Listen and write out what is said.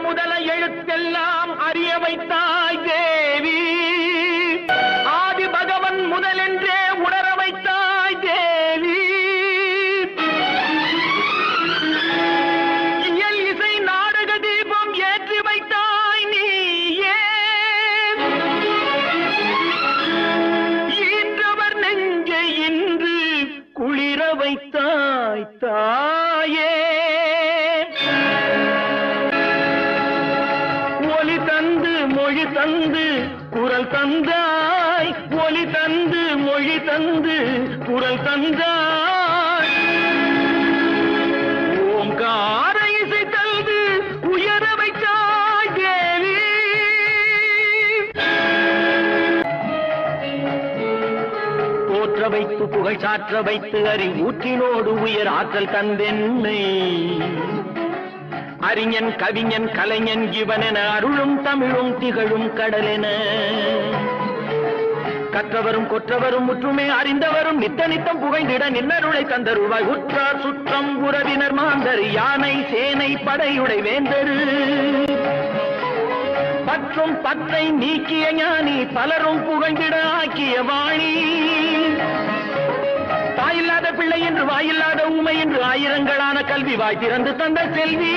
முதல எழுத்தெல்லாம் அறிய வைத்தாய் தேவி. ஆதி பகவன் முதலென்றே உணர வைத்தாய் தேவி. இயல் இசை நாடக தீபம் ஏற்றி வைத்தாய் நீயே. ஈன்றவர் நெஞ்சை இன்று குளிர வைத்தாய் தாயே. ஒலி தந்து மொழி தந்து குரல் தந்தாய். ஒலி தந்து மொழி தந்து குரல் தந்தாய். ஓங்கார இசை தந்து உயர வைத்தாய் தேவி. போற்ற வைத்து புகழ் சாற்ற வைத்து அறிவூற்றினோடு உயர் ஆற்றல் தந்தென்னை. அறிஞன் கவிஞன் கலைஞன் இவனென அருளும் தமிழும் திகழும் கடலென. கற்றவரும் கொற்றவரும் முற்றுமே அறிந்தவரும் நித்த நித்தம் புகைந்திட நின்னருளை தந்தருவாய். உற்றார் சுற்றம் உறவினர் மாந்தர் யானை சேனை படையுடை வேந்தரு. பற்றும் பத்தை நீக்கிய ஞானி பலரும் புகழ்ந்திட ஆக்கிய வாணி. தாயில்லாத பிள்ளை என்று வாயில்லாத ஊமை என்று ஆயிரங்களான கல்வி வாய் திறந்து தந்த செல்வி.